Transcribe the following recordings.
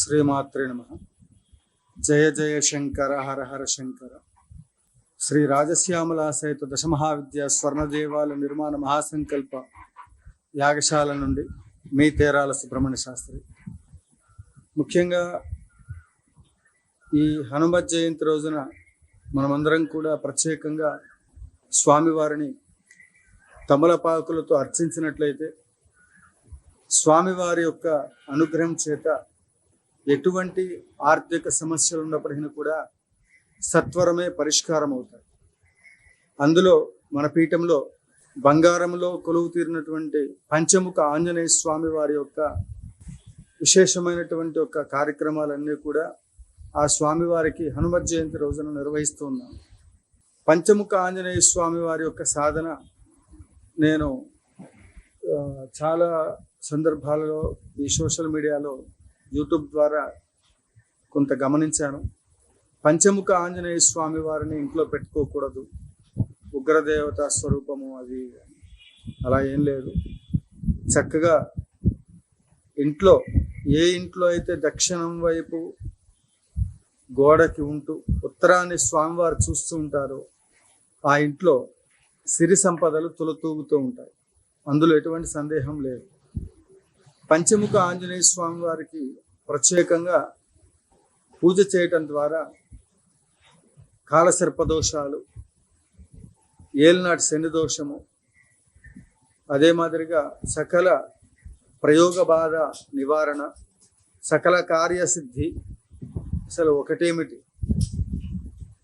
శ్రీమాత్రే నమః. జయ జయ శంకర హర హర శంకర. శ్రీ రాజశ్యామల సహిత దశమహావిద్య స్వర్ణదేవాల నిర్మాణ మహాసంకల్ప యాగశాల నుండి మీ తేరాల సుబ్రహ్మణ్య శాస్త్రి. ముఖ్యంగా ఈ హనుమత్ జయంతి రోజున మనమందరం కూడా ప్రత్యేకంగా స్వామివారిని తమలపాకులతో అర్చించినట్లయితే స్వామివారి యొక్క అనుగ్రహం చేత ఎటువంటి ఆర్థిక సమస్యలు ఉన్నప్పటికీ కూడా సత్వరమే పరిష్కారం అవుతాయి. అందులో మన పీఠంలో బంగారంలో కొలువు తీరినటువంటి పంచముఖ ఆంజనేయ స్వామి వారి యొక్క విశేషమైనటువంటి యొక్క కార్యక్రమాలన్నీ కూడా ఆ స్వామివారికి హనుమత్ జయంతి రోజున నిర్వహిస్తూ ఉన్నాం. పంచముఖ ఆంజనేయ స్వామి వారి యొక్క సాధన నేను చాలా సందర్భాలలో ఈ సోషల్ మీడియాలో యూట్యూబ్ ద్వారా కొంత గమనించాను. పంచముఖ ఆంజనేయ స్వామి వారిని ఇంట్లో పెట్టుకోకూడదు, ఉగ్రదేవత స్వరూపము అది అలా ఏం లేదు. చక్కగా ఇంట్లో ఏ ఇంట్లో అయితే దక్షిణం వైపు గోడకి ఉంటూ ఉత్తరాన్ని స్వామివారు చూస్తూ ఉంటారో ఆ ఇంట్లో సిరి సంపదలు తులతూగుతూ ఉంటాయి. అందులో ఎటువంటి సందేహం లేదు. పంచముఖ ఆంజనేయ స్వామి వారికి ప్రత్యేకంగా పూజ చేయటం ద్వారా కాలసర్పదోషాలు, ఏలినాటి శని దోషము, అదే మాదిరిగా సకల ప్రయోగ బాధ నివారణ, సకల కార్యసిద్ధి. అసలు ఒకటేమిటి,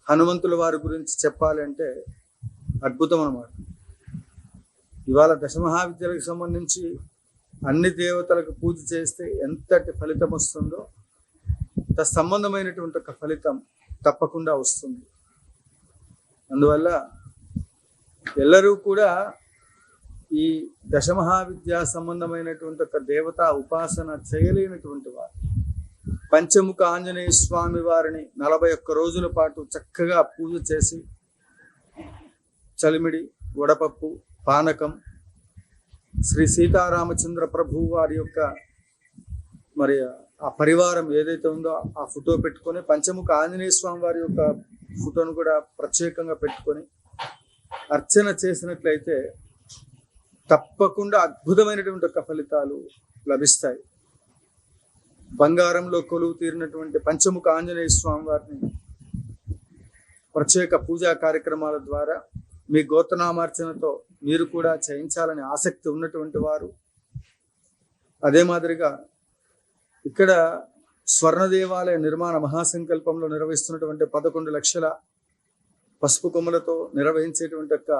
హనుమంతుల వారి గురించి చెప్పాలంటే అద్భుతం అన్నమాట. ఇవాళ దశమహావిద్యలకు సంబంధించి అన్ని దేవతలకు పూజ చేస్తే ఎంతటి ఫలితం వస్తుందో సంబంధమైనటువంటి ఒక ఫలితం తప్పకుండా వస్తుంది. అందువల్ల ಎಲ್ಲರೂ కూడా ఈ దశమహావిద్యా సంబంధమైనటువంటి ఒక దేవతా ఉపాసన చేయలేనటువంటి వారు పంచముఖ ఆంజనేయ స్వామి వారిని 41 రోజుల పాటు చక్కగా పూజ చేసి చలిమిడి, వడపప్పు, పానకం, శ్రీ సీతారామచంద్ర ప్రభు వారి యొక్క మరి ఆ పరివారం ఏదైతే ఉందో ఆ ఫోటో పెట్టుకొని, పంచముఖ ఆంజనేయ స్వామి వారి యొక్క ఫోటోను కూడా ప్రత్యేకంగా పెట్టుకొని అర్చన చేసినట్లయితే తప్పకుండా అద్భుతమైనటువంటి ఒక ఫలితాలు లభిస్తాయి. బంగారంలో కొలువు తీరినటువంటి పంచముఖ ఆంజనేయ స్వామి వారిని ప్రత్యేక పూజా కార్యక్రమాల ద్వారా మీ గోత్రనామార్చనతో మీరు కూడా చేయించాలని ఆసక్తి ఉన్నటువంటి వారు, అదే మాదిరిగా ఇక్కడ స్వర్ణ దేవాలయ నిర్మాణ మహాసంకల్పంలో నిర్వహిస్తున్నటువంటి 11 లక్షల పసుపు కొమ్ములతో నిర్వహించేటువంటి యొక్క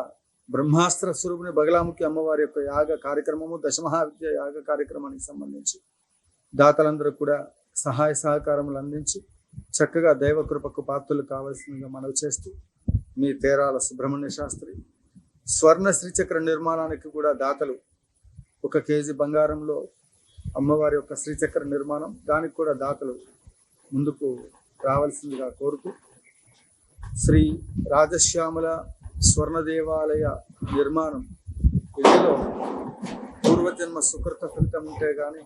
బ్రహ్మాస్త్ర స్వరూపిణి బగలాముఖి అమ్మవారి యొక్క యాగ కార్యక్రమము, దశమహావిద్య యాగ కార్యక్రమానికి సంబంధించి దాతలందరూ కూడా సహాయ సహకారములు అందించి చక్కగా దైవకృపకు పాత్రలు కావాల్సిందిగా మనవి చేస్తూ మీ తేరాల సుబ్రహ్మణ్య శాస్త్రి. స్వర్ణ శ్రీచక్ర నిర్మాణానికి కూడా దాతలు 1 కేజీ బంగారంలో అమ్మవారి యొక్క శ్రీచక్ర నిర్మాణం, దానికి కూడా దాతలు ముందుకు రావాల్సిందిగా కోరుతూ శ్రీ రాజశ్యామల స్వర్ణ దేవాలయ నిర్మాణం ఇందులో పూర్వజన్మ సుకృత ఫలితం ఉంటే కానీ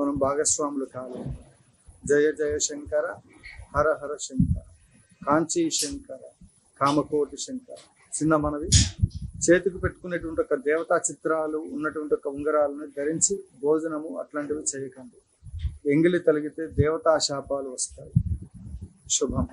మనం భాగస్వాములు కాలేము. జయ జయ శంకర హర హర శంకర, కాంచీ శంకర, కామకోటి శంకర. చిన్న మనవి, చేతికి పెట్టుకునేటువంటి ఒక దేవతా చిత్రాలు ఉన్నటువంటి ఒక ఉంగరాలను ధరించి భోజనము అట్లాంటివి చేయకండి. ఎంగిలి తలిగితే దేవతా శాపాలు వస్తాయి. శుభం.